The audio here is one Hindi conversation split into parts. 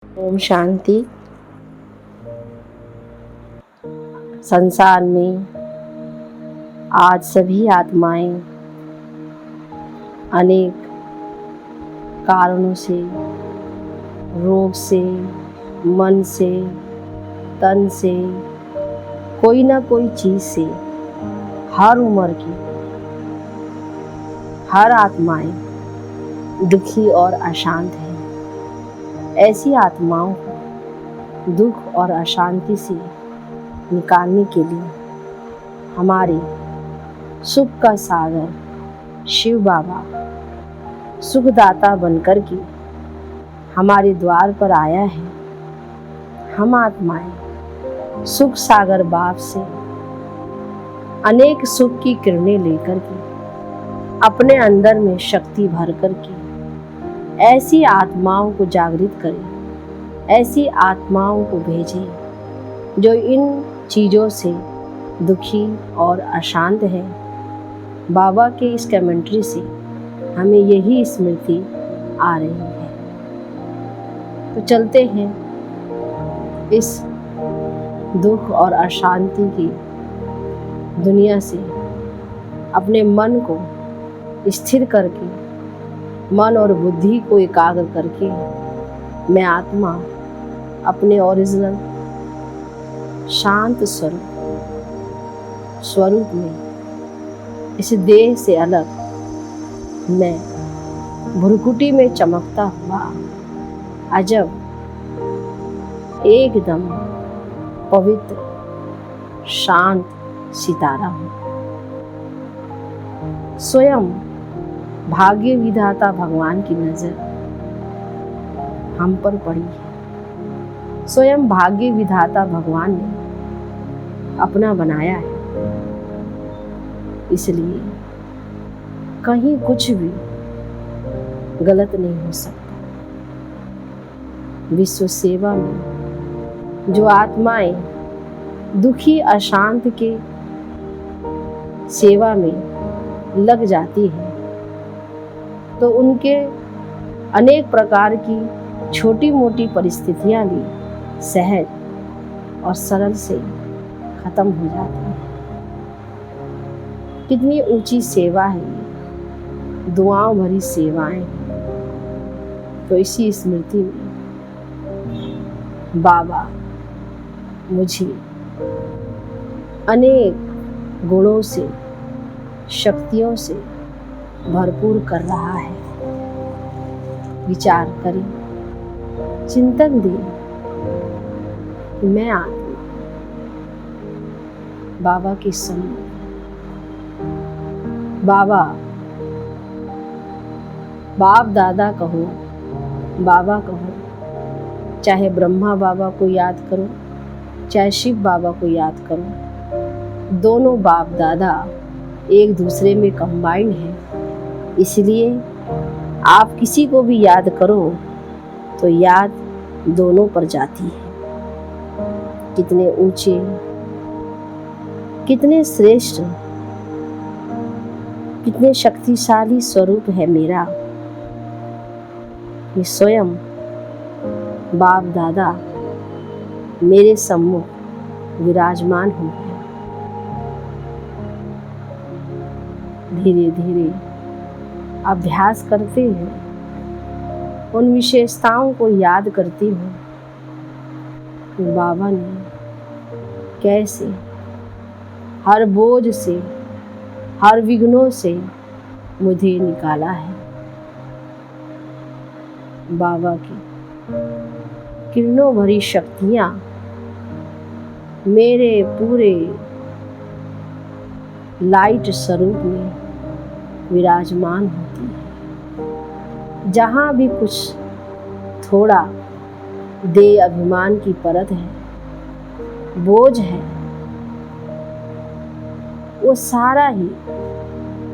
ओम शांति। संसार में आज सभी आत्माएं अनेक कारणों से, रोग से, मन से, तन से, कोई ना कोई चीज से, हर उम्र की हर आत्माएं दुखी और अशांत हैं। ऐसी आत्माओं को दुख और अशांति से निकालने के लिए हमारे सुख का सागर शिव बाबा सुखदाता बनकर के हमारे द्वार पर आया है। हम आत्माएं सुख सागर बाप से अनेक सुख की किरणें लेकर के अपने अंदर में शक्ति भर कर के ऐसी आत्माओं को जागृत करें, ऐसी आत्माओं को भेजें जो इन चीज़ों से दुखी और अशांत है। बाबा के इस कमेंट्री से हमें यही स्मृति आ रही है। तो चलते हैं इस दुख और अशांति की दुनिया से अपने मन को स्थिर करके, मन और बुद्धि को एकाग्र करके मैं आत्मा अपने ओरिजिनल शांत स्वरूप में इस देह से अलग मैं भ्रुकुटी में चमकता हुआ अजब एकदम पवित्र शांत सितारा हूँ। स्वयं भाग्य विधाता भगवान की नजर हम पर पड़ी है। स्वयं भाग्य विधाता भगवान ने अपना बनाया है, इसलिए कहीं कुछ भी गलत नहीं हो सकता। विश्व सेवा में जो आत्माएं दुखी अशांत के सेवा में लग जाती हैं तो उनके अनेक प्रकार की छोटी मोटी परिस्थितियां भी सहज और सरल से खत्म हो जाती हैं। कितनी ऊंची सेवा है ये, दुआओं भरी सेवाएं। तो इसी स्मृति में बाबा मुझे अनेक गुणों से, शक्तियों से भरपूर कर रहा है। विचार करें, चिंतन दें कि मैं आत्मा बाबा के सम्मुख, बाबा बाप दादा कहो, बाबा कहो, चाहे ब्रह्मा बाबा को याद करो, चाहे शिव बाबा को याद करो, दोनों बाप दादा एक दूसरे में कंबाइंड है। इसलिए आप किसी को भी याद करो तो याद दोनों पर जाती है। कितने ऊंचे, कितने श्रेष्ठ, कितने शक्तिशाली स्वरूप है मेरा। ये स्वयं बाप दादा मेरे सम्मुख विराजमान हो गए। धीरे धीरे अभ्यास करते हैं, उन विशेषताओं को याद करती हूँ कि बाबा ने कैसे हर बोझ से, हर विघ्नों से मुझे निकाला है। बाबा की किरणों भरी शक्तियाँ मेरे पूरे लाइट स्वरूप में विराजमान होती है। जहाँ भी कुछ थोड़ा देह अभिमान की परत है, बोझ है, वो सारा ही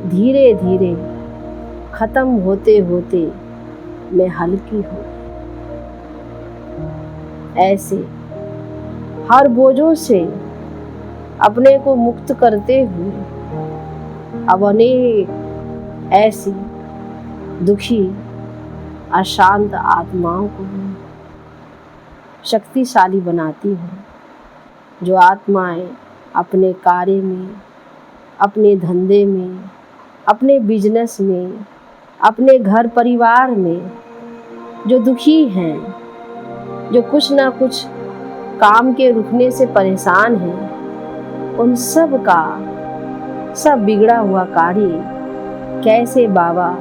धीरे धीरे खत्म होते होते मैं हल्की हूँ। ऐसे हर बोझों से अपने को मुक्त करते हुए अब अनेक ऐसी दुखी अशांत आत्माओं को शक्तिशाली बनाती हूँ। जो आत्माएं अपने कार्य में, अपने धंधे में, अपने बिजनेस में, अपने घर परिवार में जो दुखी हैं, जो कुछ ना कुछ काम के रुकने से परेशान हैं, उन सब का सब बिगड़ा हुआ कार्य कैसे बाबा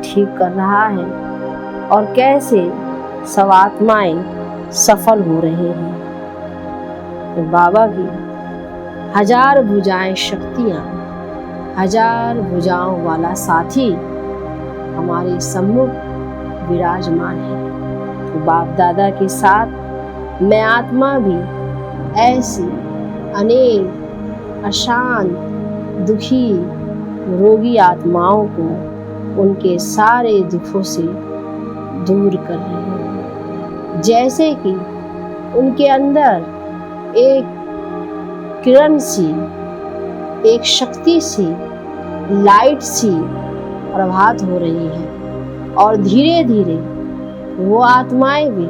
ठीक कर रहा है और कैसे सब आत्माएं सफल हो रहे हैं। तो बाबा की हजार भुजाएं शक्तियाँ, हजार भुजाओं वाला साथी हमारे सम्मुख विराजमान है। तो बाप दादा के साथ मैं आत्मा भी ऐसी अनेक अशांत, दुखी, रोगी आत्माओं को उनके सारे दुखों से दूर कर रही हूँ। जैसे कि उनके अंदर एक किरण सी, एक शक्ति सी, लाइट सी प्रभात हो रही है और धीरे धीरे वो आत्माएं भी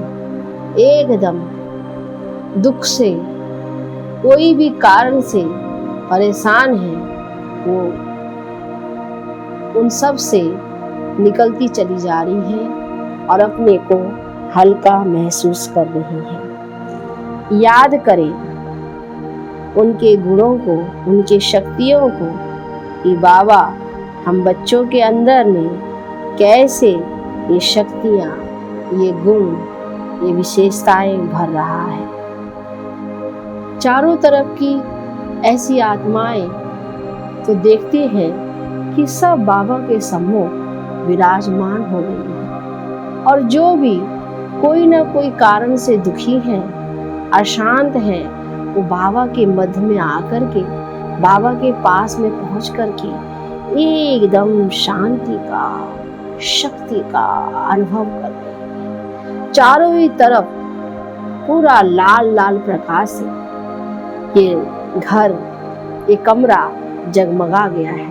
एकदम दुख से, कोई भी कारण से परेशान है, वो उन सब से निकलती चली जा रही है और अपने को हल्का महसूस कर रही है। याद करें उनके गुणों को, उनके शक्तियों को कि बाबा हम बच्चों के अंदर में कैसे ये शक्तियाँ, ये गुण, ये विशेषताएं भर रहा है। चारों तरफ की ऐसी आत्माएं तो देखते हैं कि सब बाबा के सम्मुख विराजमान हो गई है और जो भी कोई ना कोई कारण से दुखी है, अशांत है, वो बाबा के मध्य में आकर के, बाबा के पास में पहुंच करके एकदम शांति का, शक्ति का अनुभव कर रहे हैं। चारों ही तरफ पूरा लाल लाल प्रकाश से ये घर, ये कमरा जगमगा गया है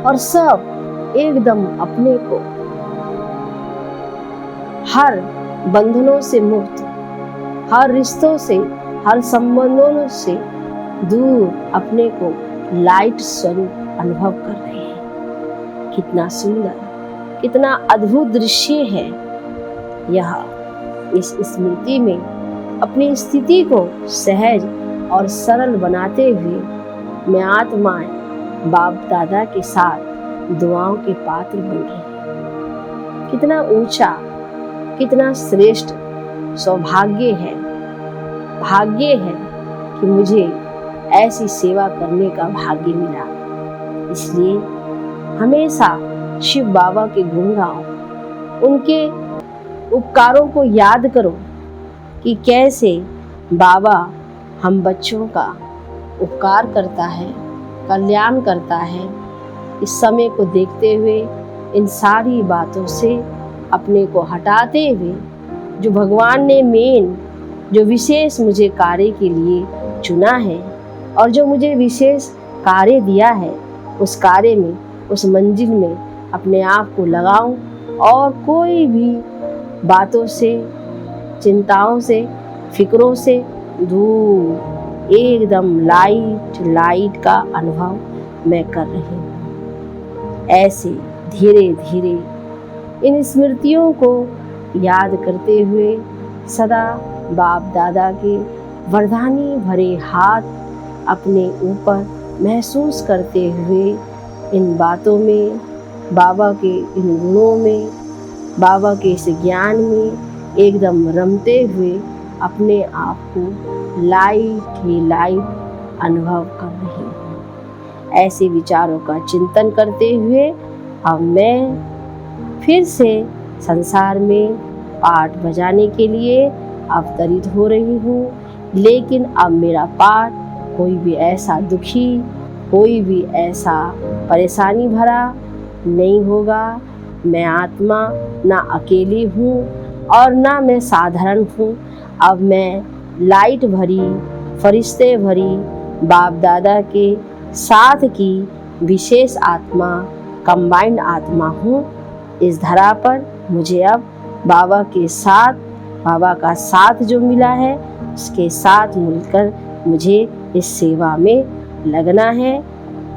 और सब एकदम अपने को हर बंधनों से मुक्त, हर रिश्तों से, हर संबंधों से दूर अपने को लाइट स्वरूप अनुभव कर रहे हैं। कितना सुंदर, कितना अद्भुत दृश्य है यह। इस स्मृति में अपनी स्थिति को सहज और सरल बनाते हुए मैं आत्माएं बाप दादा के साथ दुआओं के पात्र बन रही हैं। कितना ऊंचा, कितना श्रेष्ठ सौभाग्य है, भाग्य है कि मुझे ऐसी सेवा करने का भाग्य मिला। इसलिए हमेशा शिव बाबा के गुण गाओ, उनके उपकारों को याद करो कि कैसे बाबा हम बच्चों का उपकार करता है, कल्याण करता है। इस समय को देखते हुए इन सारी बातों से अपने को हटाते हुए जो भगवान ने मेन, जो विशेष मुझे कार्य के लिए चुना है और जो मुझे विशेष कार्य दिया है, उस कार्य में, उस मंजिल में अपने आप को लगाऊं और कोई भी बातों से, चिंताओं से, फिक्रों से दूर एकदम लाइट का अनुभव मैं कर रही हूँ। ऐसे धीरे धीरे इन स्मृतियों को याद करते हुए सदा बाप दादा के वरदानी भरे हाथ अपने ऊपर महसूस करते हुए इन बातों में, बाबा के इन गुणों में, बाबा के इस ज्ञान में एकदम रमते हुए अपने आप को लाइट ही लाइट अनुभव कर रही हूँ। ऐसे विचारों का चिंतन करते हुए अब मैं फिर से संसार में पाठ बजाने के लिए अवतरित हो रही हूँ। लेकिन अब मेरा पाठ कोई भी ऐसा दुखी, कोई भी ऐसा परेशानी भरा नहीं होगा। मैं आत्मा ना अकेली हूँ और ना मैं साधारण हूँ। अब मैं लाइट भरी, फरिश्ते भरी, बाप दादा के साथ की विशेष आत्मा, कंबाइंड आत्मा हूँ। इस धरा पर मुझे अब बाबा के साथ बाबा का साथ जो मिला है उसके साथ मिलकर मुझे इस सेवा में लगना है,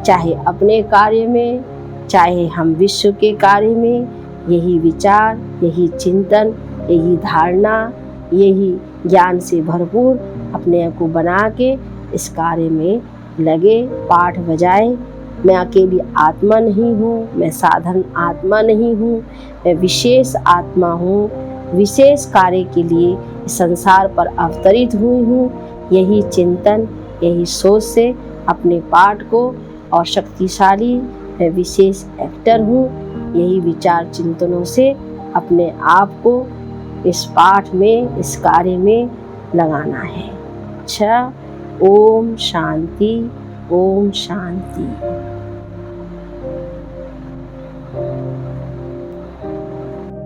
चाहे अपने कार्य में, चाहे हम विश्व के कार्य में। यही विचार, यही चिंतन, यही धारणा, यही ज्ञान से भरपूर अपने आप को बना के इस कार्य में लगे, पाठ बजाए। मैं अकेली आत्मा नहीं हूँ, मैं साधारण आत्मा नहीं हूँ, मैं विशेष आत्मा हूँ, विशेष कार्य के लिए इस संसार पर अवतरित हुई हूँ। यही चिंतन, यही सोच से अपने पाठ को और शक्तिशाली, मैं विशेष एक्टर हूँ, यही विचार चिंतनों से अपने आप को इस पाठ में, इस कार्य में लगाना है। अच्छा, ओम शांति, ओम शांति।